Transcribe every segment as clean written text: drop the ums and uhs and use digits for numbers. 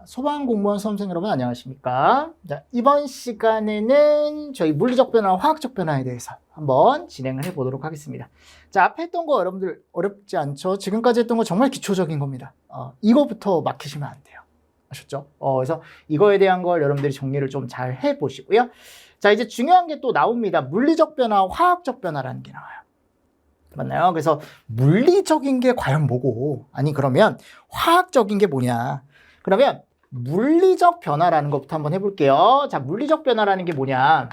소방 공무원 수험생 여러분 안녕하십니까? 자, 이번 시간에는 저희 물리적 변화, 화학적 변화에 대해서 한번 진행을 해보도록 하겠습니다. 자, 앞에 했던 거 여러분들 어렵지 않죠? 지금까지 했던 거 정말 기초적인 겁니다. 이거부터 막히시면 안 돼요. 아셨죠? 그래서 이거에 대한 걸 여러분들이 정리를 좀 잘 해보시고요. 자, 이제 중요한 게 또 나옵니다. 물리적 변화, 화학적 변화라는 게 나와요. 맞나요? 그래서 물리적인 게 과연 뭐고, 아니 그러면 화학적인 게 뭐냐? 그러면 물리적 변화라는 것부터 한번 해볼게요. 자, 물리적 변화라는 게 뭐냐?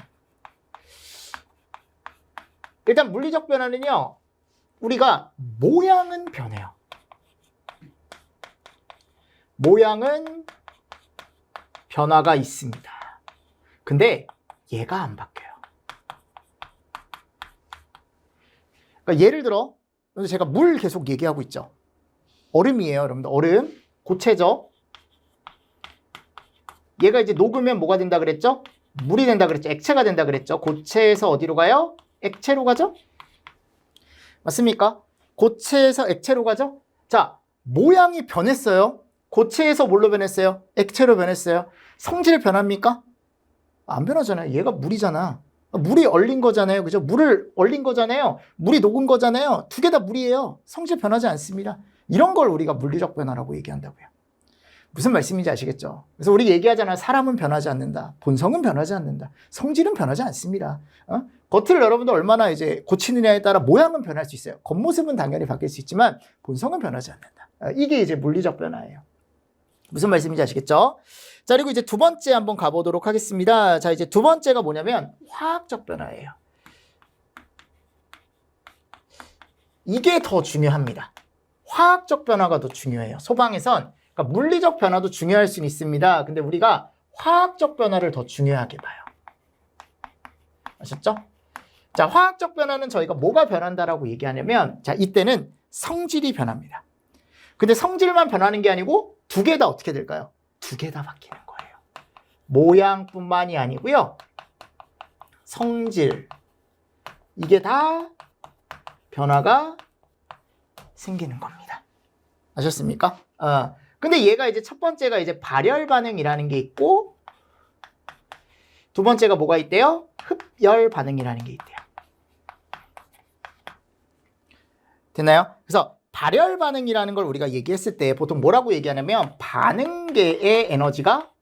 일단 물리적 변화는요, 우리가 모양은 변해요. 모양은 변화가 있습니다. 근데 얘가 안 바뀌어요. 그러니까 예를 들어 제가 물 계속 얘기하고 있죠. 얼음이에요, 여러분들. 얼음, 고체죠. 얘가 이제 녹으면 뭐가 된다 그랬죠? 물이 된다 그랬죠. 액체가 된다 그랬죠. 고체에서 어디로 가요? 액체로 가죠? 맞습니까? 고체에서 액체로 가죠? 자, 모양이 변했어요. 고체에서 뭘로 변했어요? 액체로 변했어요. 성질 변합니까? 안 변하잖아요. 얘가 물이잖아. 물이 얼린 거잖아요. 그죠? 물을 얼린 거잖아요. 물이 녹은 거잖아요. 두 개 다 물이에요. 성질 변하지 않습니다. 이런 걸 우리가 물리적 변화라고 얘기한다고요. 무슨 말씀인지 아시겠죠? 그래서 우리 얘기하잖아요. 사람은 변하지 않는다. 본성은 변하지 않는다. 성질은 변하지 않습니다. 겉을 여러분들 얼마나 이제 고치느냐에 따라 모양은 변할 수 있어요. 겉모습은 당연히 바뀔 수 있지만 본성은 변하지 않는다. 이게 이제 물리적 변화예요. 무슨 말씀인지 아시겠죠? 자, 그리고 이제 두 번째 한번 가보도록 하겠습니다. 자, 이제 두 번째가 뭐냐면 화학적 변화예요. 이게 더 중요합니다. 화학적 변화가 더 중요해요. 소방에선 그러니까 물리적 변화도 중요할 수는 있습니다. 근데 우리가 화학적 변화를 더 중요하게 봐요. 아셨죠? 자, 화학적 변화는 저희가 뭐가 변한다라고 얘기하냐면, 자, 이때는 성질이 변합니다. 근데 성질만 변하는 게 아니고 두 개 다 어떻게 될까요? 두 개 다 바뀌는 거예요. 모양뿐만이 아니고요. 성질. 이게 다 변화가 생기는 겁니다. 아셨습니까? 근데 얘가 이제 첫 번째가 이제 발열 반응이라는 게 있고, 두 번째가 뭐가 있대요? 흡열 반응이라는 게 있대요. 됐나요? 그래서 발열 반응이라는 걸 우리가 얘기했을 때 보통 뭐라고 얘기하냐면 반응계의 에너지가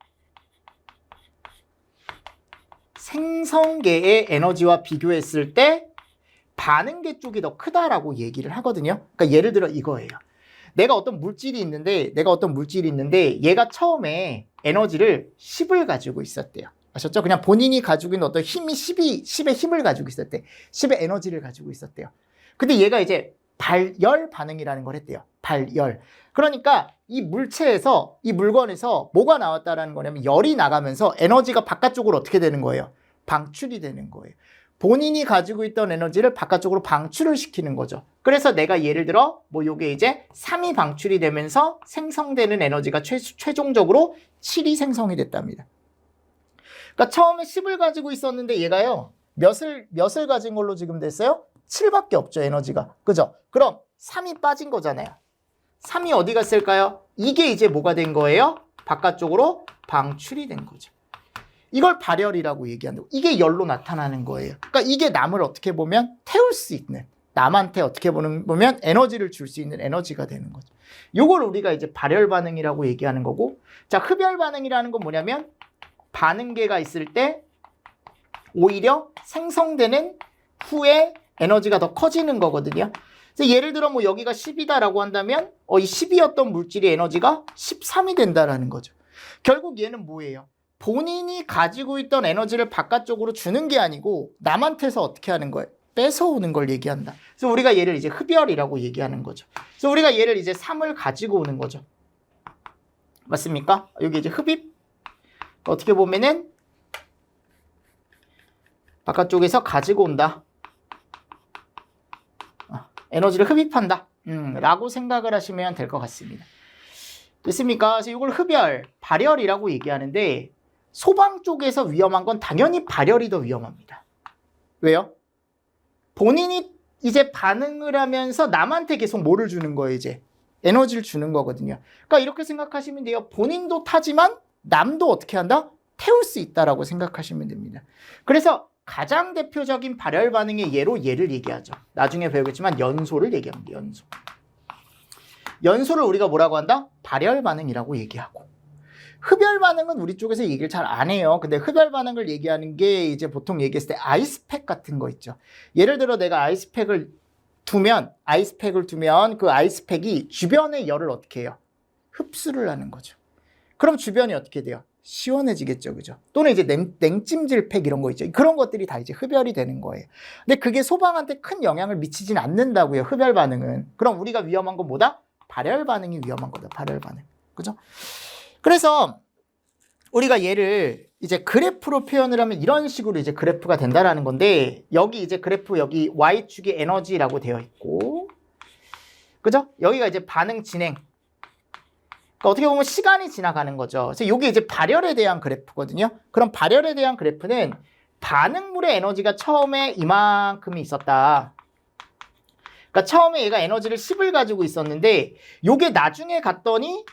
생성계의 에너지와 비교했을 때 반응계 쪽이 더 크다라고 얘기를 하거든요. 그러니까 예를 들어 이거예요. 내가 어떤 물질이 있는데 얘가 처음에 에너지를 10을 가지고 있었대요. 아셨죠? 그냥 본인이 가지고 있는 어떤 힘이 10의 힘을 가지고 있었대. 10의 에너지를 가지고 있었대요. 근데 얘가 이제 발열 반응이라는 걸 했대요. 발열. 그러니까 이 물체에서, 이 물건에서 뭐가 나왔다라는 거냐면 열이 나가면서 에너지가 바깥쪽으로 어떻게 되는 거예요? 방출이 되는 거예요. 본인이 가지고 있던 에너지를 바깥쪽으로 방출을 시키는 거죠. 그래서 내가 예를 들어 뭐 요게 이제 3이 방출이 되면서 생성되는 에너지가 최종적으로 7이 생성이 됐답니다. 그러니까 처음에 10을 가지고 있었는데 얘가요. 몇을 가진 걸로 지금 됐어요? 7밖에 없죠, 에너지가. 그죠? 그럼 3이 빠진 거잖아요. 3이 어디 갔을까요? 이게 이제 뭐가 된 거예요? 바깥쪽으로 방출이 된 거죠. 이걸 발열이라고 얘기한다고. 이게 열로 나타나는 거예요. 그러니까 이게 남을 어떻게 보면 태울 수 있는, 남한테 어떻게 보면 에너지를 줄 수 있는 에너지가 되는 거죠. 이걸 우리가 이제 발열 반응이라고 얘기하는 거고, 자, 흡열 반응이라는 건 뭐냐면 반응계가 있을 때 오히려 생성되는 후에 에너지가 더 커지는 거거든요. 그래서 예를 들어 뭐 여기가 10이다라고 한다면 이 10이었던 물질의 에너지가 13이 된다라는 거죠. 결국 얘는 뭐예요? 본인이 가지고 있던 에너지를 바깥쪽으로 주는 게 아니고 남한테서 어떻게 하는 거예요? 뺏어오는 걸 얘기한다. 그래서 우리가 얘를 이제 흡열이라고 얘기하는 거죠. 그래서 우리가 얘를 이제 3을 가지고 오는 거죠. 맞습니까? 여기 이제 흡입. 어떻게 보면은 바깥쪽에서 가지고 온다. 에너지를 흡입한다. 라고 생각을 하시면 될 것 같습니다. 됐습니까? 그래서 이걸 흡열, 발열이라고 얘기하는데 소방 쪽에서 위험한 건 당연히 발열이 더 위험합니다. 왜요? 본인이 이제 반응을 하면서 남한테 계속 뭐를 주는 거예요, 이제? 에너지를 주는 거거든요. 그러니까 이렇게 생각하시면 돼요. 본인도 타지만 남도 어떻게 한다? 태울 수 있다라고 생각하시면 됩니다. 그래서 가장 대표적인 발열 반응의 예로 얘를 얘기하죠. 나중에 배우겠지만 연소를 얘기합니다. 연소. 연소를 우리가 뭐라고 한다? 발열 반응이라고 얘기하고. 흡열 반응은 우리 쪽에서 얘기를 잘 안 해요. 근데 흡열 반응을 얘기하는 게 이제 보통 얘기했을 때 아이스팩 같은 거 있죠. 예를 들어 내가 아이스팩을 두면 그 아이스팩이 주변의 열을 어떻게 해요? 흡수를 하는 거죠. 그럼 주변이 어떻게 돼요? 시원해지겠죠, 그죠? 또는 이제 냉찜질팩 이런 거 있죠. 그런 것들이 다 이제 흡열이 되는 거예요. 근데 그게 소방한테 큰 영향을 미치진 않는다고요, 흡열 반응은. 그럼 우리가 위험한 건 뭐다? 발열 반응이 위험한 거다, 발열 반응. 그죠? 그래서 우리가 얘를 이제 그래프로 표현을 하면 이런 식으로 이제 그래프가 된다라는 건데, 여기 이제 그래프 여기 Y축이 에너지라고 되어 있고, 그죠? 여기가 이제 반응 진행. 그러니까 어떻게 보면 시간이 지나가는 거죠. 그래서 이게 이제 발열에 대한 그래프거든요. 그럼 발열에 대한 그래프는 반응물의 에너지가 처음에 이만큼이 있었다. 그러니까 처음에 얘가 에너지를 10을 가지고 있었는데 이게 나중에 갔더니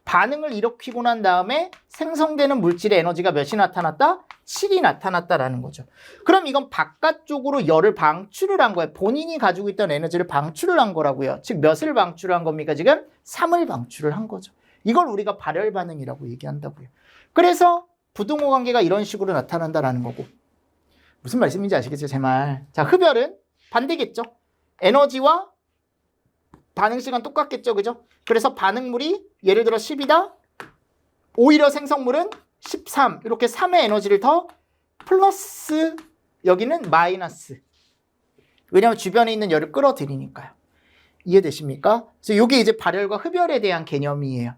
반응을 일으키고 난 다음에 생성되는 물질의 에너지가 몇이 나타났다? 7이 나타났다라는 거죠. 그럼 이건 바깥쪽으로 열을 방출을 한 거예요. 본인이 가지고 있던 에너지를 방출을 한 거라고요. 즉 몇을 방출을 한 겁니까? 지금 3을 방출을 한 거죠. 이걸 우리가 발열 반응이라고 얘기한다고요. 그래서 부등호 관계가 이런 식으로 나타난다라는 거고. 무슨 말씀인지 아시겠죠? 제 말. 자, 흡열은 반대겠죠. 에너지와 반응 시간 똑같겠죠, 그죠? 그래서 반응물이 예를 들어 10이다. 오히려 생성물은 13. 이렇게 3의 에너지를 더 플러스, 여기는 마이너스. 왜냐하면 주변에 있는 열을 끌어들이니까요. 이해되십니까? 그래서 이게 이제 발열과 흡열에 대한 개념이에요.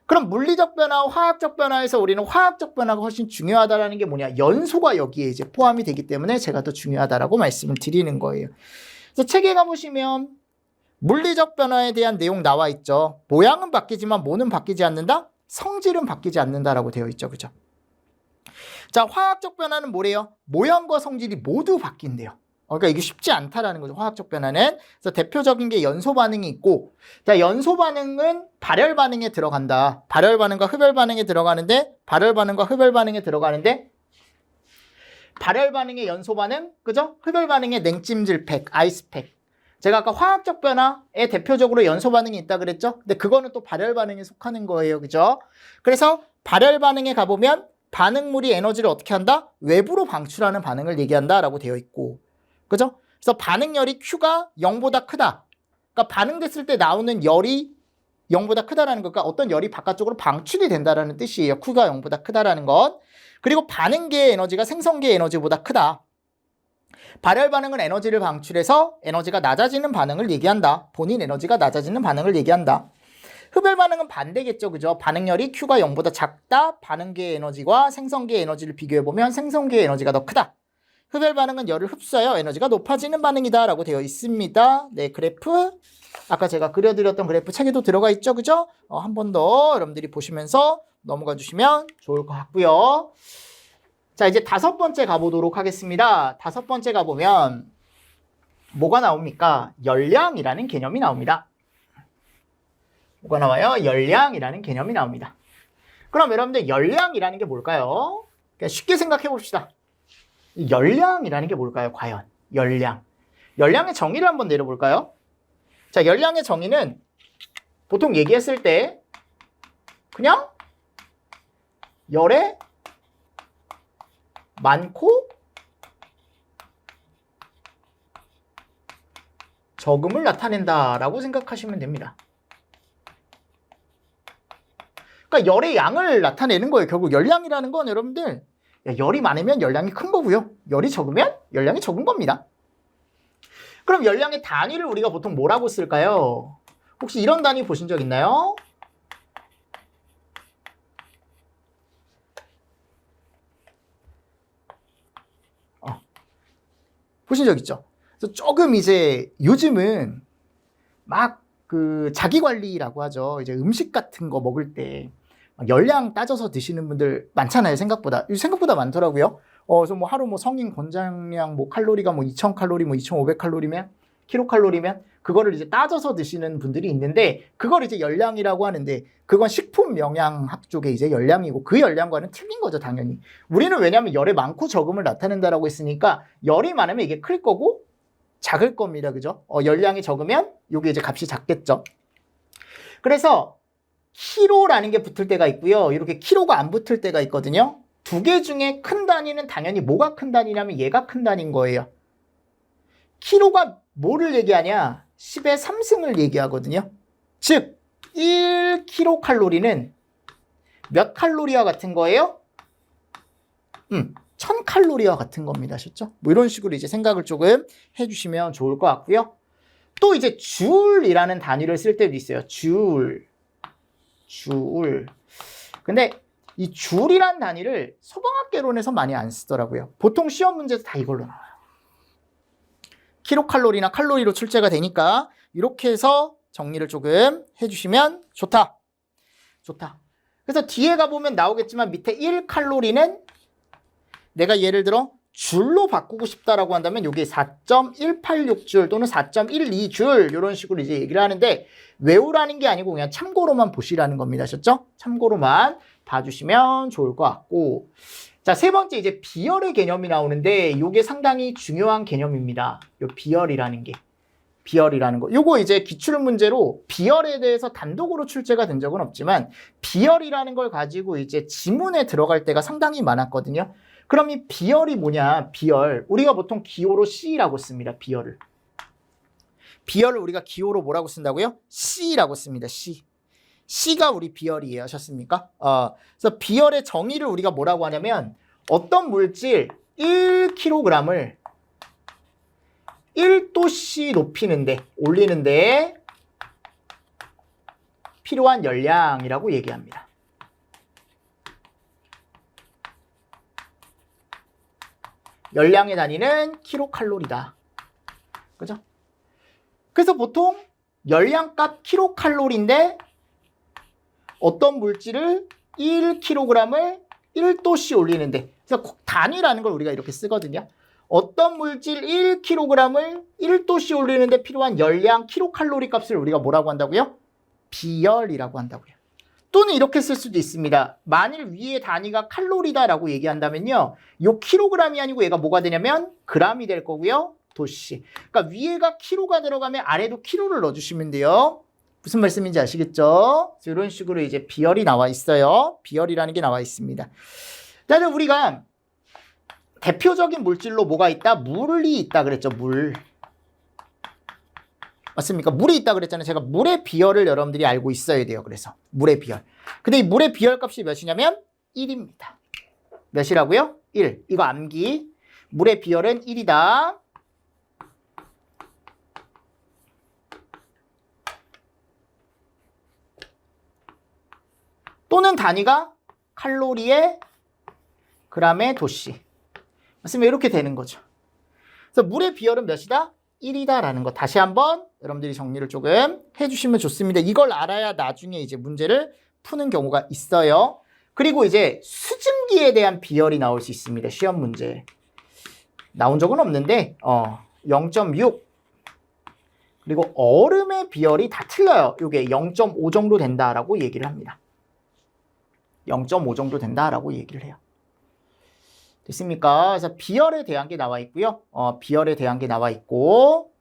그럼 물리적 변화와 화학적 변화에서 우리는 화학적 변화가 훨씬 중요하다는 게 뭐냐? 연소가 여기에 이제 포함이 되기 때문에 제가 더 중요하다라고 말씀을 드리는 거예요. 그래서 책에 가보시면 물리적 변화에 대한 내용 나와 있죠. 모양은 바뀌지만 뭐는 바뀌지 않는다? 성질은 바뀌지 않는다라고 되어 있죠. 그죠? 자, 화학적 변화는 뭐래요? 모양과 성질이 모두 바뀐대요. 그러니까 이게 쉽지 않다라는 거죠. 화학적 변화는. 그래서 대표적인 게 연소 반응이 있고, 자, 연소 반응은 발열 반응에 들어간다. 발열 반응과 흡열 반응에 들어가는데, 발열 반응의 연소 반응, 그죠? 흡열 반응의 냉찜질팩, 아이스팩. 제가 아까 화학적 변화에 대표적으로 연소 반응이 있다 그랬죠? 근데 그거는 또 발열 반응에 속하는 거예요. 그죠? 그래서 발열 반응에 가보면 반응물이 에너지를 어떻게 한다? 외부로 방출하는 반응을 얘기한다라고 되어 있고. 그죠? 그래서 반응열이 Q가 0보다 크다. 그러니까 반응됐을 때 나오는 열이 0보다 크다라는 거. 그러니까 어떤 열이 바깥쪽으로 방출이 된다라는 뜻이에요. Q가 0보다 크다라는 건. 그리고 반응계의 에너지가 생성계의 에너지보다 크다. 발열 반응은 에너지를 방출해서 에너지가 낮아지는 반응을 얘기한다. 본인 에너지가 낮아지는 반응을 얘기한다. 흡열 반응은 반대겠죠. 그죠? 반응열이 Q가 0보다 작다. 반응계의 에너지와 생성계의 에너지를 비교해보면 생성계의 에너지가 더 크다. 흡열 반응은 열을 흡수하여 에너지가 높아지는 반응이다 라고 되어 있습니다. 네, 그래프 아까 제가 그려드렸던 그래프 책에도 들어가 있죠. 그죠? 한 번 더 여러분들이 보시면서 넘어가 주시면 좋을 것 같고요. 자, 이제 5번째 가보도록 하겠습니다. 5번째 가보면 뭐가 나옵니까? 열량이라는 개념이 나옵니다. 뭐가 나와요? 열량이라는 개념이 나옵니다. 그럼 여러분들 열량이라는 게 뭘까요? 그냥 쉽게 생각해 봅시다. 열량이라는 게 뭘까요? 과연 열량. 열량의 정의를 한번 내려볼까요? 자, 열량의 정의는 보통 얘기했을 때 그냥 열의 많고 적음을 나타낸다라고 생각하시면 됩니다. 그러니까 열의 양을 나타내는 거예요. 결국 열량이라는 건 여러분들 열이 많으면 열량이 큰 거고요. 열이 적으면 열량이 적은 겁니다. 그럼 열량의 단위를 우리가 보통 뭐라고 쓸까요? 혹시 이런 단위 보신 적 있나요? 보신 적 있죠? 그래서 조금 이제 요즘은 막 그 자기 관리라고 하죠. 이제 음식 같은 거 먹을 때 열량 따져서 드시는 분들 많잖아요. 생각보다 많더라고요. 그래서 뭐 하루 뭐 성인 권장량 뭐 칼로리가 뭐 2000칼로리, 뭐 2500칼로리면 킬로칼로리면 그거를 이제 따져서 드시는 분들이 있는데 그걸 이제 열량이라고 하는데 그건 식품 영양학 쪽에 이제 열량이고 그 열량과는 틀린 거죠, 당연히. 우리는 왜냐하면 열의 많고 적음을 나타낸다라고 했으니까 열이 많으면 이게 클 거고 작을 겁니다. 그죠? 열량이 적으면 이게 이제 값이 작겠죠. 그래서 키로라는 게 붙을 때가 있고요. 이렇게 키로가 안 붙을 때가 있거든요. 두 개 중에 큰 단위는 당연히 뭐가 큰 단위냐면 얘가 큰 단위인 거예요. 키로가 뭐를 얘기하냐? 10의 3승을 얘기하거든요. 즉 1kcal는 몇 칼로리와 같은 거예요? 1000칼로리와 같은 겁니다. 아셨죠? 뭐 이런 식으로 이제 생각을 조금 해주시면 좋을 것 같고요. 또 이제 줄이라는 단위를 쓸 때도 있어요. 줄. 근데 이 줄이란 단위를 소방학개론에서 많이 안 쓰더라고요. 보통 시험 문제에서 다 이걸로 나와요. 킬로칼로리나 칼로리로 출제가 되니까 이렇게 해서 정리를 조금 해주시면 좋다. 그래서 뒤에 가보면 나오겠지만 밑에 1칼로리는 내가 예를 들어 줄로 바꾸고 싶다라고 한다면 이게 4.186줄 또는 4.12줄 이런 식으로 이제 얘기를 하는데 외우라는 게 아니고 그냥 참고로만 보시라는 겁니다. 아셨죠? 참고로만 봐주시면 좋을 것 같고 자, 세 번째 이제 비열의 개념이 나오는데 이게 상당히 중요한 개념입니다. 요 비열이라는 거. 요거 이제 기출 문제로 비열에 대해서 단독으로 출제가 된 적은 없지만 비열이라는 걸 가지고 이제 지문에 들어갈 때가 상당히 많았거든요. 그럼 이 비열이 뭐냐? 비열. 우리가 보통 기호로 C라고 씁니다. 비열을 우리가 기호로 뭐라고 쓴다고요? C라고 씁니다. C가 우리 비열이에요. 하셨습니까? 그래서 비열의 정의를 우리가 뭐라고 하냐면 어떤 물질 1kg을 1도씨 올리는데 필요한 열량이라고 얘기합니다. 열량의 단위는 킬로칼로리다. 그죠? 그래서 보통 열량값 킬로칼로리인데 어떤 물질을 1kg을 1도씨 올리는데 그래서 단위라는 걸 우리가 이렇게 쓰거든요. 어떤 물질 1kg을 1도씨 올리는데 필요한 열량 킬로칼로리 값을 우리가 뭐라고 한다고요? 비열이라고 한다고요. 또는 이렇게 쓸 수도 있습니다. 만일 위의 단위가 칼로리다라고 얘기한다면요. 요 킬로그램이 아니고 얘가 뭐가 되냐면 그램이 될 거고요. 도씨. 그러니까 위에가 키로가 들어가면 아래도 키로를 넣어주시면 돼요. 무슨 말씀인지 아시겠죠? 이런 식으로 이제 비열이 나와 있어요. 비열이라는 게 나와 있습니다. 일단은 우리가 대표적인 물질로 뭐가 있다? 물이 있다 그랬죠. 물. 맞습니까? 물이 있다 그랬잖아요. 제가 물의 비열을 여러분들이 알고 있어야 돼요. 그래서 물의 비열. 근데 이 물의 비열 값이 몇이냐면 1입니다. 몇이라고요? 1. 이거 암기. 물의 비열은 1이다. 또는 단위가 칼로리에 그램의 도씨. 맞습니다. 이렇게 되는 거죠. 그래서 물의 비열은 몇이다? 1이다라는 거 다시 한번 여러분들이 정리를 조금 해주시면 좋습니다. 이걸 알아야 나중에 이제 문제를 푸는 경우가 있어요. 그리고 이제 수증기에 대한 비열이 나올 수 있습니다. 시험 문제. 나온 적은 없는데 0.6 그리고 얼음의 비열이 다 틀려요. 이게 0.5 정도 된다라고 얘기를 합니다. 0.5 정도 된다라고 얘기를 해요. 됐습니까? 그래서 비열에 대한 게 나와 있고요. 비열에 대한 게 나와 있고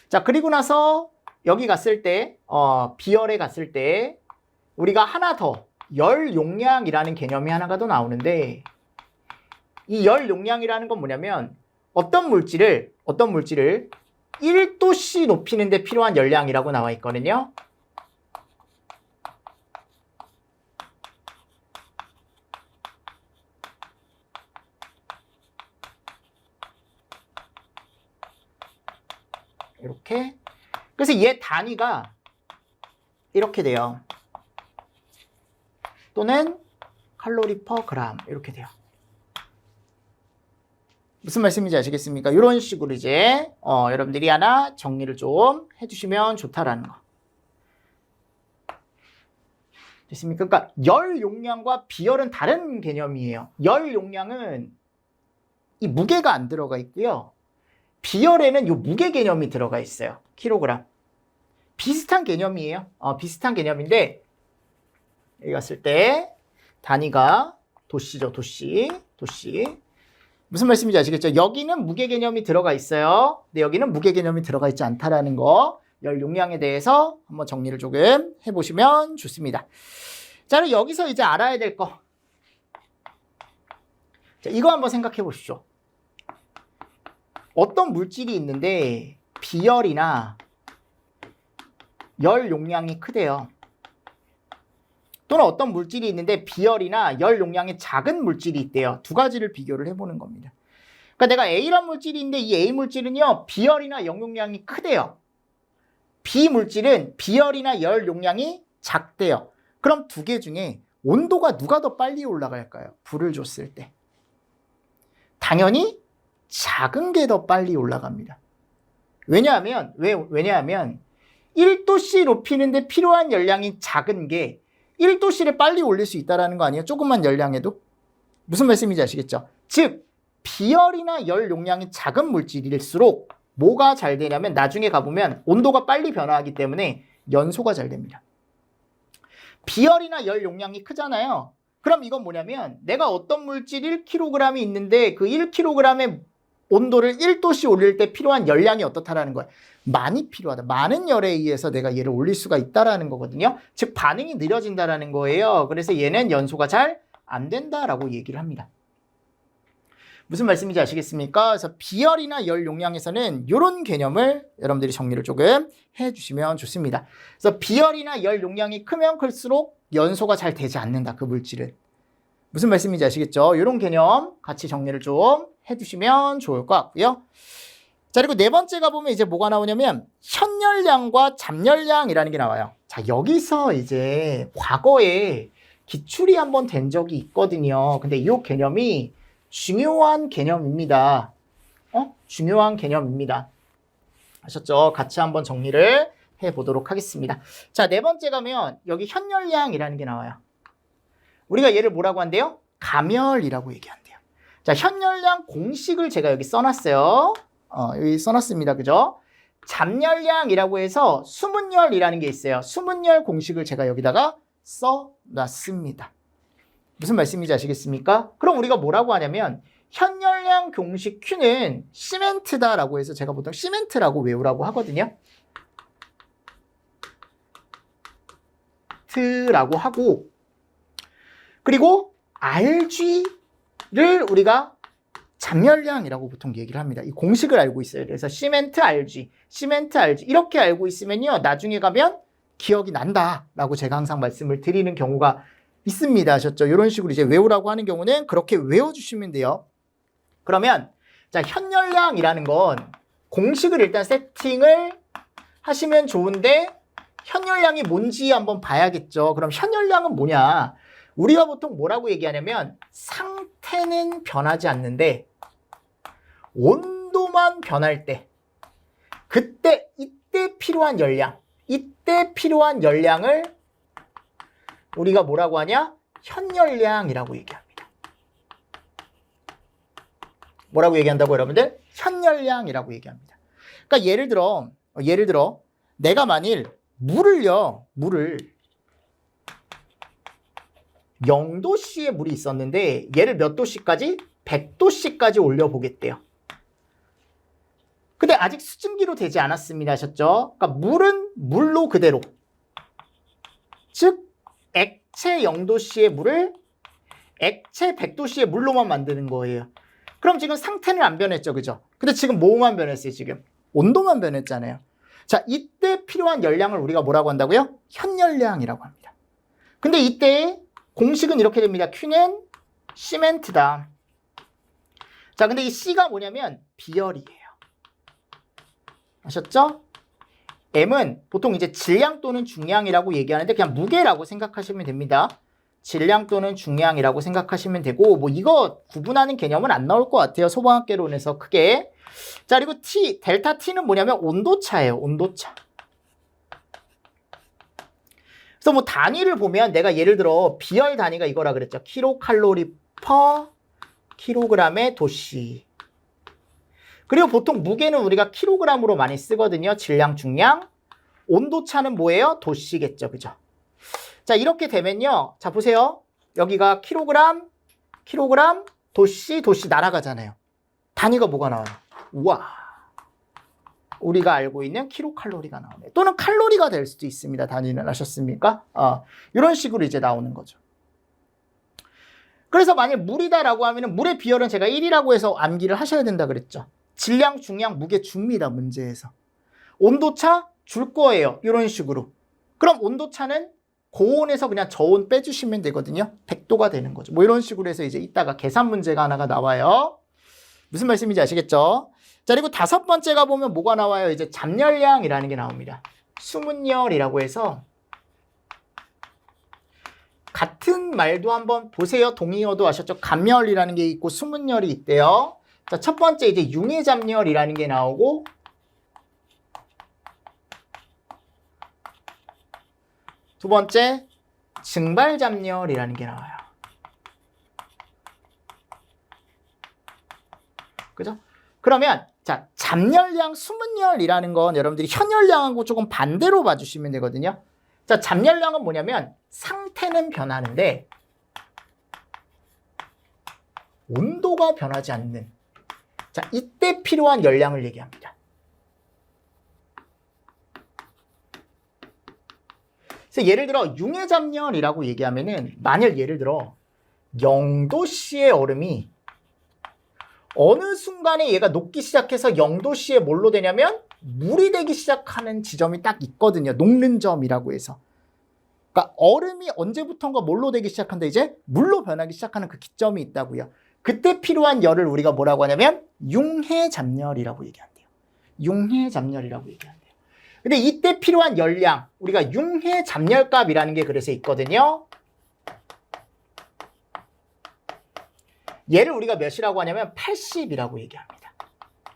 자, 그리고 나서 여기 갔을 때 비열에 갔을 때 우리가 하나 더 열 용량이라는 개념이 하나가 더 나오는데 이 열 용량이라는 건 뭐냐면 어떤 물질을 1도씨 높이는 데 필요한 열량이라고 나와 있거든요. 이렇게. 그래서 얘 단위가 이렇게 돼요. 또는 칼로리 퍼 그램 이렇게 돼요. 무슨 말씀인지 아시겠습니까? 이런 식으로 이제 여러분들이 하나 정리를 좀 해주시면 좋다라는 거. 됐습니까? 그러니까 열 용량과 비열은 다른 개념이에요. 열 용량은 이 무게가 안 들어가 있고요. 비열에는 요 무게 개념이 들어가 있어요. 킬로그램. 비슷한 개념이에요. 비슷한 개념인데 여기 갔을 때 단위가 도씨죠. 도씨. 무슨 말씀인지 아시겠죠? 여기는 무게 개념이 들어가 있어요. 근데 여기는 무게 개념이 들어가 있지 않다라는 거. 열 용량에 대해서 한번 정리를 조금 해보시면 좋습니다. 자, 그럼 여기서 이제 알아야 될 거. 자, 이거 한번 생각해 보십시오. 어떤 물질이 있는데 비열이나 열 용량이 크대요. 또는 어떤 물질이 있는데 비열이나 열 용량이 작은 물질이 있대요. 두 가지를 비교를 해보는 겁니다. 그러니까 내가 A란 물질이 있는데 이 A 물질은요, 비열이나 열 용량이 크대요. B 물질은 비열이나 열 용량이 작대요. 그럼 두 개 중에 온도가 누가 더 빨리 올라갈까요? 불을 줬을 때. 당연히 작은 게 더 빨리 올라갑니다. 왜냐하면 1도씨 높이는데 필요한 열량이 작은 게 1도씨를 빨리 올릴 수 있다는 거 아니에요? 조금만 열량해도? 무슨 말씀인지 아시겠죠? 즉 비열이나 열 용량이 작은 물질일수록 뭐가 잘 되냐면 나중에 가보면 온도가 빨리 변화하기 때문에 연소가 잘 됩니다. 비열이나 열 용량이 크잖아요. 그럼 이건 뭐냐면 내가 어떤 물질 1kg이 있는데 그 1kg의 온도를 1도씨 올릴 때 필요한 열량이 어떻다라는 거야. 많이 필요하다. 많은 열에 의해서 내가 얘를 올릴 수가 있다라는 거거든요. 즉 반응이 느려진다라는 거예요. 그래서 얘는 연소가 잘 안 된다라고 얘기를 합니다. 무슨 말씀인지 아시겠습니까? 그래서 비열이나 열 용량에서는 이런 개념을 여러분들이 정리를 조금 해주시면 좋습니다. 그래서 비열이나 열 용량이 크면 클수록 연소가 잘 되지 않는다. 그 물질은. 무슨 말씀인지 아시겠죠? 이런 개념 같이 정리를 좀 해주시면 좋을 것 같고요. 자, 그리고 네 번째가 보면 이제 뭐가 나오냐면 현열량과 잠열량이라는 게 나와요. 자, 여기서 이제 과거에 기출이 한번 된 적이 있거든요. 근데 이 개념이 중요한 개념입니다. 중요한 개념입니다. 아셨죠? 같이 한번 정리를 해보도록 하겠습니다. 자, 네 번째 가면 여기 현열량이라는 게 나와요. 우리가 얘를 뭐라고 한대요? 가멸이라고 얘기한대요. 자, 현열량 공식을 제가 여기 써놨어요. 여기 써놨습니다. 그죠? 잠열량이라고 해서 수문열이라는 게 있어요. 수문열 공식을 제가 여기다가 써놨습니다. 무슨 말씀인지 아시겠습니까? 그럼 우리가 뭐라고 하냐면 현열량 공식 Q는 시멘트다라고 해서 제가 보통 시멘트라고 외우라고 하거든요. 라고 하고 그리고 RG를 우리가 잠열량이라고 보통 얘기를 합니다. 이 공식을 알고 있어요. 그래서 시멘트 RG 이렇게 알고 있으면요. 나중에 가면 기억이 난다라고 제가 항상 말씀을 드리는 경우가 있습니다. 아셨죠? 이런 식으로 이제 외우라고 하는 경우는 그렇게 외워주시면 돼요. 그러면 자, 현열량이라는 건 공식을 일단 세팅을 하시면 좋은데 현열량이 뭔지 한번 봐야겠죠. 그럼 현열량은 뭐냐? 우리가 보통 뭐라고 얘기하냐면 상태는 변하지 않는데 온도만 변할 때 이때 필요한 열량을 우리가 뭐라고 하냐? 현열량이라고 얘기합니다. 뭐라고 얘기한다고 여러분들? 현열량이라고 얘기합니다. 그러니까 예를 들어 내가 만일 물을 0도씨의 물이 있었는데 얘를 몇 도씨까지? 100도씨까지 올려보겠대요. 근데 아직 수증기로 되지 않았습니다. 하셨죠? 그러니까 물은 물로 그대로. 즉 액체 0도씨의 물을 액체 100도씨의 물로만 만드는 거예요. 그럼 지금 상태는 안 변했죠. 그죠? 근데 지금 뭐만 변했어요? 지금 온도만 변했잖아요. 자, 이때 필요한 열량을 우리가 뭐라고 한다고요? 현열량이라고 합니다. 근데 이때 공식은 이렇게 됩니다. Q는 시멘트다. 자, 근데 이 C가 뭐냐면 비열이에요. 아셨죠? M은 보통 이제 질량 또는 중량이라고 얘기하는데 그냥 무게라고 생각하시면 됩니다. 질량 또는 중량이라고 생각하시면 되고 뭐 이거 구분하는 개념은 안 나올 것 같아요. 소방학개론에서 크게. 자, 그리고 T, 델타 T는 뭐냐면 온도차예요. 온도차. 그래서 뭐 단위를 보면 내가 예를 들어 비열 단위가 이거라 그랬죠. 킬로칼로리 퍼 킬로그램의 도씨. 그리고 보통 무게는 우리가 킬로그램으로 많이 쓰거든요. 질량, 중량. 온도차는 뭐예요? 도씨겠죠. 그죠? 자, 이렇게 되면요. 자, 보세요. 여기가 킬로그램, 도씨 날아가잖아요. 단위가 뭐가 나와요? 우와. 우리가 알고 있는 킬로칼로리가 나오네요. 또는 칼로리가 될 수도 있습니다. 단위는 아셨습니까? 이런 식으로 이제 나오는 거죠. 그래서 만약 물이다라고 하면 물의 비율은 제가 1이라고 해서 암기를 하셔야 된다 그랬죠. 질량, 중량, 무게 줍니다. 문제에서. 온도차 줄 거예요. 이런 식으로. 그럼 온도차는 고온에서 그냥 저온 빼주시면 되거든요. 100도가 되는 거죠. 뭐 이런 식으로 해서 이제 이따가 계산 문제가 하나가 나와요. 무슨 말씀인지 아시겠죠? 자, 그리고 5번째가 보면 뭐가 나와요? 이제 잠열량이라는 게 나옵니다. 수문열이라고 해서 같은 말도 한번 보세요. 동의어도 아셨죠? 감열이라는 게 있고 수문열이 있대요. 자, 첫 번째 이제 융해잠열이라는 게 나오고 두 번째 증발잠열이라는 게 나와요. 그죠? 그러면 자, 잠열량, 수문열이라는 건 여러분들이 현열량하고 조금 반대로 봐주시면 되거든요. 자, 잠열량은 뭐냐면 상태는 변하는데 온도가 변하지 않는, 자, 이때 필요한 열량을 얘기합니다. 그래서 예를 들어 융해잠열이라고 얘기하면은 만약 예를 들어 0도씨의 얼음이 어느 순간에 얘가 녹기 시작해서 0도씨에 뭘로 되냐면 물이 되기 시작하는 지점이 딱 있거든요. 녹는 점이라고 해서. 그러니까 얼음이 언제부턴가 뭘로 되기 시작한다? 이제 물로 변하기 시작하는 그 기점이 있다고요. 그때 필요한 열을 우리가 뭐라고 하냐면 융해잠열이라고 얘기한대요. 융해잠열이라고 얘기한대요. 근데 이때 필요한 열량, 우리가 융해잠열값이라는 게 그래서 있거든요. 얘를 우리가 몇이라고 하냐면 80이라고 얘기합니다.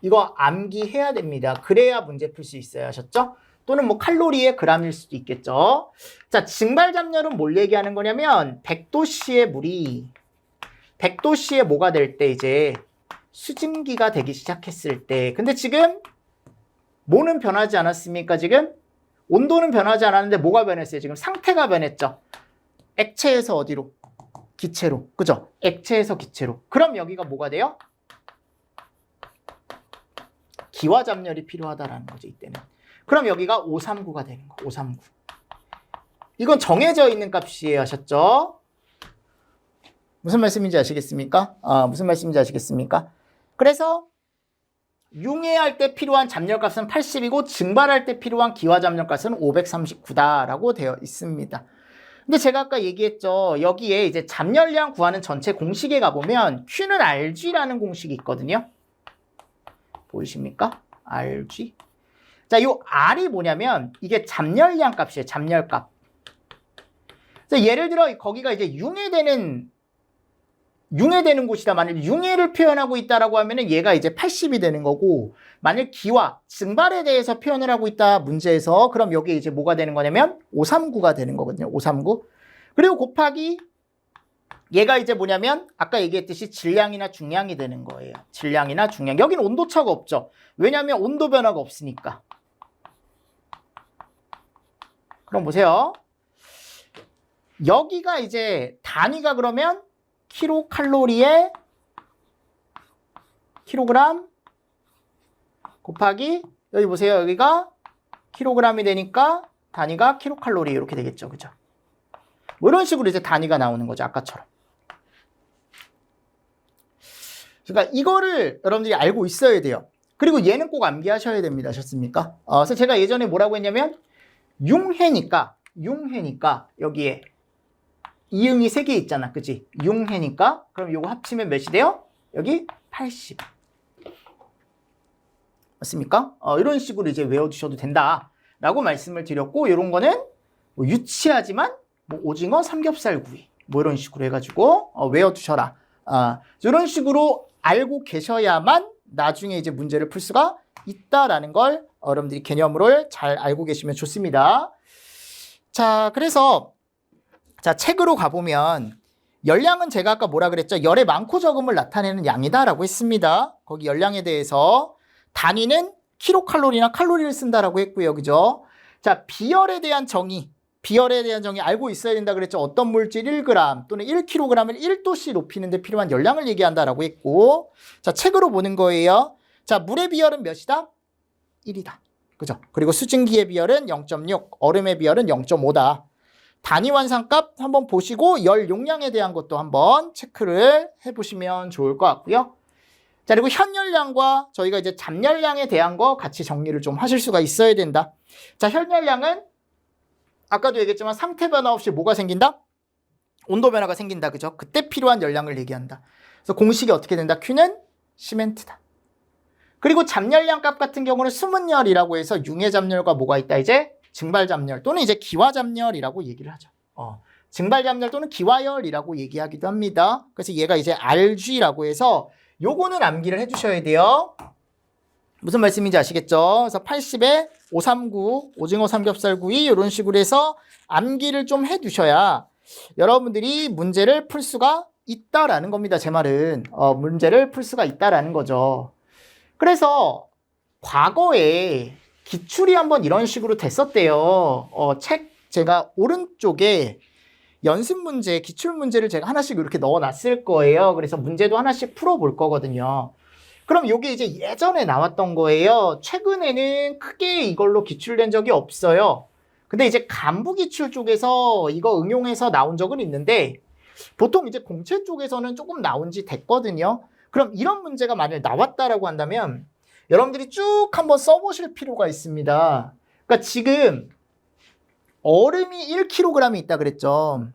이거 암기해야 됩니다. 그래야 문제 풀 수 있어요. 아셨죠? 또는 뭐 칼로리의 그람일 수도 있겠죠. 자, 증발잠열은 뭘 얘기하는 거냐면 100도씨의 물이 100도씨의 뭐가 될 때 이제 수증기가 되기 시작했을 때, 근데 지금 뭐는 변하지 않았습니까? 지금 온도는 변하지 않았는데 뭐가 변했어요? 지금 상태가 변했죠. 액체에서 어디로? 기체로. 그죠? 액체에서 기체로. 그럼 여기가 뭐가 돼요? 기화잠열이 필요하다라는 거죠. 이때는. 그럼 여기가 539가 되는 거. 539. 이건 정해져 있는 값이에요. 아셨죠? 무슨 말씀인지 아시겠습니까? 무슨 말씀인지 아시겠습니까? 그래서 융해할 때 필요한 잠열값은 80이고 증발할 때 필요한 기화잠열값은 539다라고 되어 있습니다. 근데 제가 아까 얘기했죠. 여기에 이제 잠열량 구하는 전체 공식에 가보면 Q는 RG라는 공식이 있거든요. 보이십니까? RG. 자, 이 R이 뭐냐면 이게 잠열량 값이에요. 잠열값. 그래서 예를 들어 거기가 이제 융해되는 곳이다. 만약 융해를 표현하고 있다라고 하면은 얘가 이제 80이 되는 거고, 만약 기화, 증발에 대해서 표현을 하고 있다 문제에서, 그럼 여기에 이제 뭐가 되는 거냐면 539가 되는 거거든요. 539. 그리고 곱하기 얘가 이제 뭐냐면 아까 얘기했듯이 질량이나 중량이 되는 거예요. 질량이나 중량. 여기는 온도차가 없죠. 왜냐하면 온도 변화가 없으니까. 그럼 보세요. 여기가 이제 단위가 그러면 킬로칼로리에 킬로그램 곱하기 여기 보세요. 여기가 킬로그램이 되니까 단위가 킬로칼로리 이렇게 되겠죠. 그죠? 뭐 이런 식으로 이제 단위가 나오는 거죠. 아까처럼. 그러니까 이거를 여러분들이 알고 있어야 돼요. 그리고 얘는 꼭 암기하셔야 됩니다. 아셨습니까? 그래서 제가 예전에 뭐라고 했냐면 융해니까 여기에 이응이 3개 있잖아. 그치? 융해니까 그럼 요거 합치면 몇이 돼요? 여기 80. 맞습니까? 이런 식으로 이제 외워두셔도 된다라고 말씀을 드렸고, 이런 거는 뭐 유치하지만 뭐 오징어 삼겹살 구이 뭐 이런 식으로 해가지고 외워두셔라. 이런 식으로 알고 계셔야만 나중에 이제 문제를 풀 수가 있다라는 걸 여러분들이 개념을 잘 알고 계시면 좋습니다. 자, 그래서 자, 책으로 가보면 열량은 제가 아까 뭐라 그랬죠? 열의 많고 적음을 나타내는 양이다라고 했습니다. 거기 열량에 대해서 단위는 킬로칼로리나 칼로리를 쓴다라고 했고요. 그죠? 자, 비열에 대한 정의 알고 있어야 된다 그랬죠. 어떤 물질 1g 또는 1kg을 1도씨 높이는 데 필요한 열량을 얘기한다라고 했고, 자, 책으로 보는 거예요. 자, 물의 비열은 몇이다? 1이다. 그죠? 그리고 수증기의 비열은 0.6, 얼음의 비열은 0.5다. 단위 완상값 한번 보시고 열 용량에 대한 것도 한번 체크를 해보시면 좋을 것 같고요. 자, 그리고 현열량과 저희가 이제 잠열량에 대한 거 같이 정리를 좀 하실 수가 있어야 된다. 자, 현열량은 아까도 얘기했지만 상태 변화 없이 뭐가 생긴다? 온도 변화가 생긴다. 그죠? 그때 필요한 열량을 얘기한다. 그래서 공식이 어떻게 된다? Q는 시멘트다. 그리고 잠열량 값 같은 경우는 수문열이라고 해서 융해 잠열과 뭐가 있다? 이제 증발 잠열 또는 이제 기화 잠열이라고 얘기를 하죠. 증발 잠열 또는 기화열이라고 얘기하기도 합니다. 그래서 얘가 이제 RG라고 해서 요거는 암기를 해주셔야 돼요. 무슨 말씀인지 아시겠죠? 그래서 80에 539, 오징어 삼겹살 구이 이런 식으로 해서 암기를 좀 해두셔야 여러분들이 문제를 풀 수가 있다라는 겁니다. 제 말은 문제를 풀 수가 있다라는 거죠. 그래서 과거에 기출이 한번 이런 식으로 됐었대요. 책 제가 오른쪽에 연습 문제, 기출 문제를 제가 하나씩 이렇게 넣어놨을 거예요. 그래서 문제도 하나씩 풀어볼 거거든요. 그럼 이게 이제 예전에 나왔던 거예요. 최근에는 크게 이걸로 기출된 적이 없어요. 근데 이제 간부 기출 쪽에서 이거 응용해서 나온 적은 있는데 보통 이제 공채 쪽에서는 조금 나온 지 됐거든요. 그럼 이런 문제가 만약 나왔다라고 한다면 여러분들이 쭉 한번 써보실 필요가 있습니다. 그러니까 지금 얼음이 1kg이 있다 그랬죠.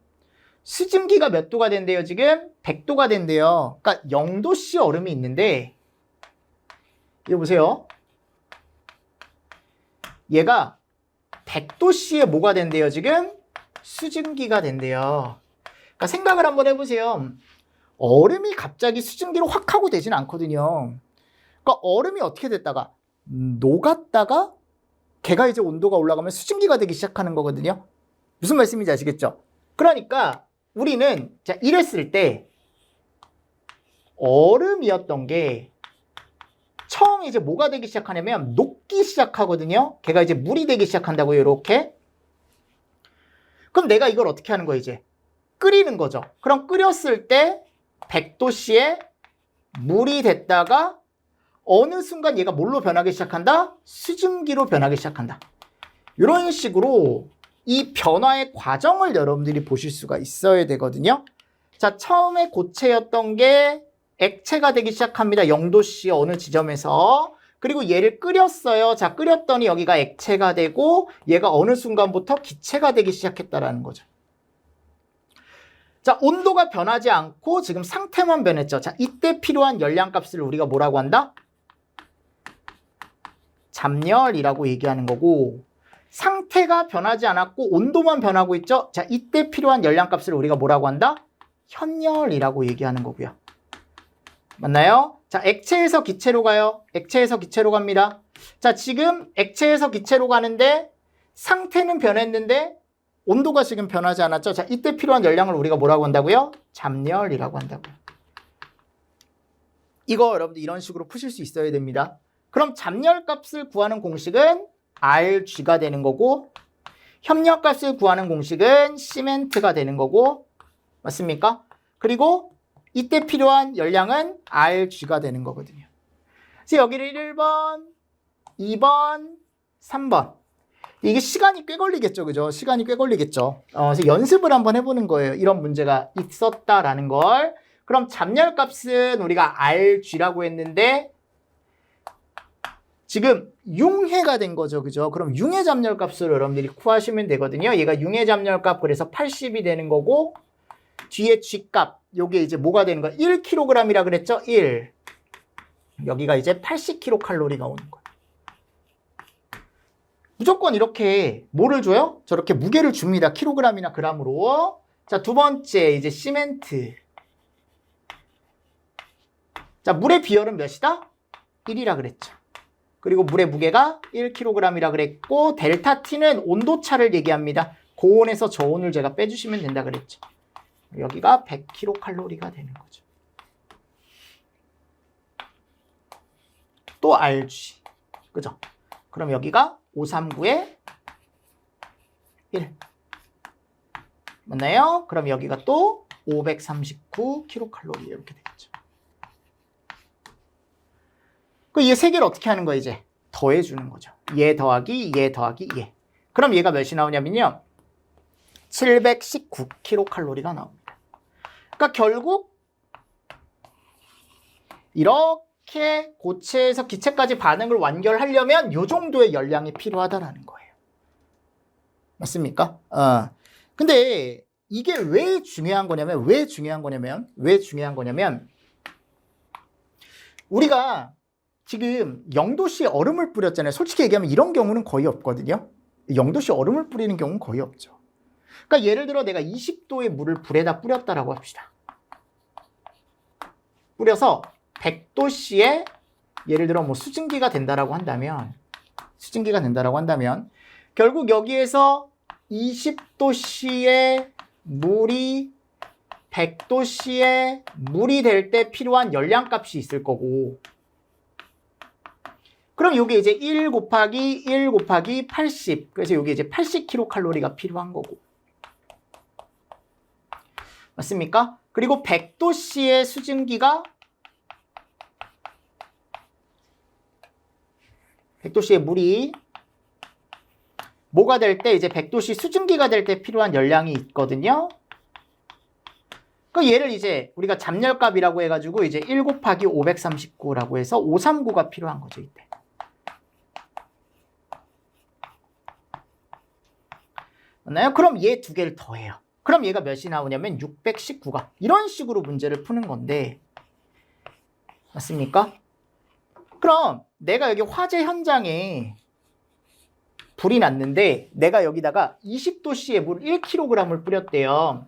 수증기가 몇 도가 된대요? 지금 100도가 된대요. 그러니까 0도씨 얼음이 있는데 이거 보세요. 얘가 100도씨에 뭐가 된대요? 지금 수증기가 된대요. 그러니까 생각을 한번 해보세요. 얼음이 갑자기 수증기로 확 하고 되진 않거든요. 그러니까 얼음이 어떻게 됐다가 녹았다가 걔가 이제 온도가 올라가면 수증기가 되기 시작하는 거거든요. 무슨 말씀인지 아시겠죠? 그러니까 우리는 자 이랬을 때 얼음이었던 게 처음 이제 뭐가 되기 시작하냐면 녹기 시작하거든요. 걔가 이제 물이 되기 시작한다고요. 이렇게. 그럼 내가 이걸 어떻게 하는 거예요? 이제 끓이는 거죠. 그럼 끓였을 때 100도씨에 물이 됐다가 어느 순간 얘가 뭘로 변하기 시작한다? 수증기로 변하기 시작한다. 이런 식으로 이 변화의 과정을 여러분들이 보실 수가 있어야 되거든요. 자, 처음에 고체였던 게 액체가 되기 시작합니다. 0도씨 어느 지점에서. 그리고 얘를 끓였어요. 자, 끓였더니 여기가 액체가 되고 얘가 어느 순간부터 기체가 되기 시작했다라는 거죠. 자, 온도가 변하지 않고 지금 상태만 변했죠. 자, 이때 필요한 열량값을 우리가 뭐라고 한다? 잠열이라고 얘기하는 거고, 상태가 변하지 않았고 온도만 변하고 있죠. 자, 이때 필요한 열량값을 우리가 뭐라고 한다? 현열이라고 얘기하는 거고요. 맞나요? 자, 액체에서 기체로 가요. 액체에서 기체로 갑니다. 자, 지금 액체에서 기체로 가는데 상태는 변했는데 온도가 지금 변하지 않았죠. 자, 이때 필요한 열량을 우리가 뭐라고 한다고요? 잠열이라고 한다고요. 이거 여러분들 이런 식으로 푸실 수 있어야 됩니다. 그럼 잠열값을 구하는 공식은 RG가 되는 거고 협력값을 구하는 공식은 시멘트가 되는 거고 맞습니까? 그리고 이때 필요한 열량은 RG가 되는 거거든요. 그래서 여기를 1번, 2번, 3번 이게 시간이 꽤 걸리겠죠. 그죠? 시간이 꽤 걸리겠죠. 그래서 연습을 한번 해보는 거예요. 이런 문제가 있었다라는 걸. 그럼 잠열값은 우리가 RG라고 했는데 지금 융해가 된 거죠. 그죠? 그럼 융해 잠열 값을 여러분들이 구하시면 되거든요. 얘가 융해 잠열 값 그래서 80이 되는 거고 뒤에 G 값 요게 이제 뭐가 되는 거야? 1kg이라 그랬죠? 1. 여기가 이제 80kcal가 오는 거예요. 무조건 이렇게 뭐를 줘요? 저렇게 무게를 줍니다. 킬로그램이나 그램으로. 자, 두 번째 이제 시멘트. 자, 물의 비열은 몇이다? 1이라 그랬죠. 그리고 물의 무게가 1kg이라 그랬고 델타 T는 온도차를 얘기합니다. 고온에서 저온을 제가 빼주시면 된다 그랬죠. 여기가 100kcal가 되는 거죠. 또 RG. 그죠? 그럼 여기가 539에 1. 맞나요? 그럼 여기가 또 539kcal 이렇게 되겠죠. 이 세 개를 어떻게 하는 거야, 이제? 더해주는 거죠. 얘 더하기 얘 더하기 얘. 그럼 얘가 몇이 나오냐면요. 719kcal가 나옵니다. 그러니까 결국 이렇게 고체에서 기체까지 반응을 완결하려면 이 정도의 열량이 필요하다라는 거예요. 맞습니까? 근데 이게 왜 중요한 거냐면 우리가 지금 0도씨에 얼음을 뿌렸잖아요. 솔직히 얘기하면 이런 경우는 거의 없거든요. 0도씨 얼음을 뿌리는 경우는 거의 없죠. 그러니까 예를 들어 내가 20도의 물을 불에다 뿌렸다라고 합시다. 뿌려서 100도씨에 예를 들어 뭐 수증기가 된다라고 한다면 결국 여기에서 20도씨의 물이 100도씨의 물이 될 때 필요한 열량값이 있을 거고, 그럼 이게 이제 1 곱하기 80. 그래서 이게 이제 80kcal가 필요한 거고. 맞습니까? 그리고 100도씨의 수증기가 100도씨의 물이 뭐가 될 때 이제 100도씨 수증기가 될 때 필요한 열량이 있거든요. 그 얘를 이제 우리가 잡열값이라고 해가지고 이제 1 곱하기 539라고 해서 539가 필요한 거죠, 이때. 맞나요? 그럼 얘 두 개를 더해요. 그럼 얘가 몇이 나오냐면 619가. 이런 식으로 문제를 푸는 건데, 맞습니까? 그럼 내가 여기 화재 현장에 불이 났는데 내가 여기다가 20도씨의 물 1kg을 뿌렸대요.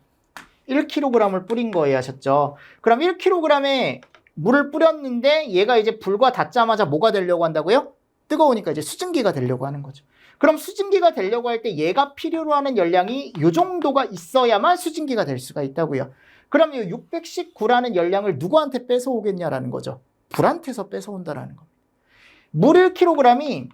1kg을 뿌린 거예요, 하셨죠? 그럼 1kg의 물을 뿌렸는데 얘가 이제 불과 닿자마자 뭐가 되려고 한다고요? 뜨거우니까 이제 수증기가 되려고 하는 거죠. 그럼 수증기가 되려고 할 때 얘가 필요로 하는 열량이 이 정도가 있어야만 수증기가 될 수가 있다고요. 그럼 이 619라는 열량을 누구한테 뺏어오겠냐라는 거죠. 불한테서 뺏어온다라는 겁니다. 물 1kg이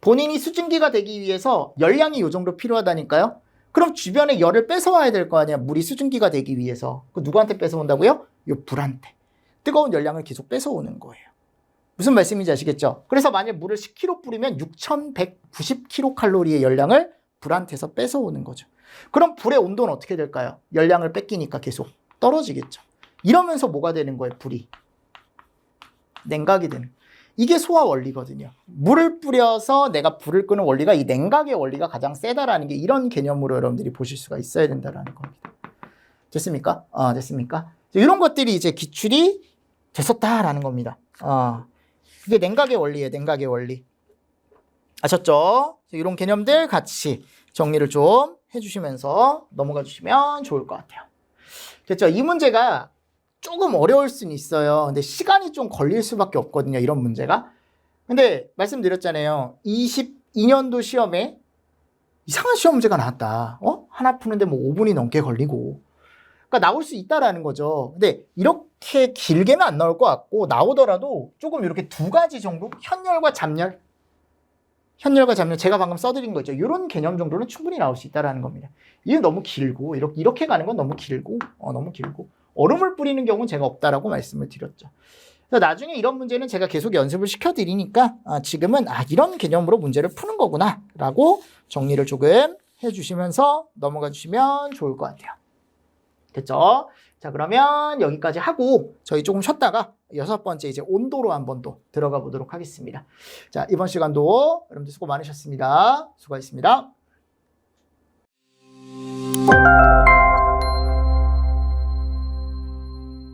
본인이 수증기가 되기 위해서 열량이 이 정도 필요하다니까요. 그럼 주변에 열을 뺏어와야 될 거 아니야. 물이 수증기가 되기 위해서. 그 누구한테 뺏어온다고요? 이 불한테. 뜨거운 열량을 계속 뺏어오는 거예요. 무슨 말씀인지 아시겠죠? 그래서 만약 물을 10kg 뿌리면 6190kcal의 열량을 불한테서 뺏어오는 거죠. 그럼 불의 온도는 어떻게 될까요? 열량을 뺏기니까 계속 떨어지겠죠. 이러면서 뭐가 되는 거예요? 불이 냉각이 되는. 이게 소화 원리거든요. 물을 뿌려서 내가 불을 끄는 원리가 이 냉각의 원리가 가장 세다라는 게 이런 개념으로 여러분들이 보실 수가 있어야 된다라는 겁니다. 됐습니까? 됐습니까? 이런 것들이 이제 기출이 됐었다라는 겁니다. 이게 냉각의 원리예요. 냉각의 원리. 아셨죠? 이런 개념들 같이 정리를 좀 해주시면서 넘어가 주시면 좋을 것 같아요. 됐죠? 이 문제가 조금 어려울 수는 있어요. 근데 시간이 좀 걸릴 수밖에 없거든요. 이런 문제가. 근데 말씀드렸잖아요. 22년도 시험에 이상한 시험 문제가 나왔다. 하나 푸는데 뭐 5분이 넘게 걸리고. 그러니까 나올 수 있다라는 거죠. 근데 이렇게 길게는 안 나올 것 같고, 나오더라도 조금 이렇게 두 가지 정도? 현열과 잡열. 제가 방금 써드린 거죠. 이런 개념 정도는 충분히 나올 수 있다라는 겁니다. 이게 너무 길고, 이렇게 가는 건 너무 길고, 얼음을 뿌리는 경우는 제가 없다라고 말씀을 드렸죠. 그래서 나중에 이런 문제는 제가 계속 연습을 시켜드리니까 지금은 이런 개념으로 문제를 푸는 거구나 라고 정리를 조금 해주시면서 넘어가 주시면 좋을 것 같아요. 됐죠? 자, 그러면 여기까지 하고 저희 조금 쉬었다가 6번째 이제 온도로 한번 또 들어가 보도록 하겠습니다. 자, 이번 시간도 여러분들 수고 많으셨습니다. 수고하셨습니다.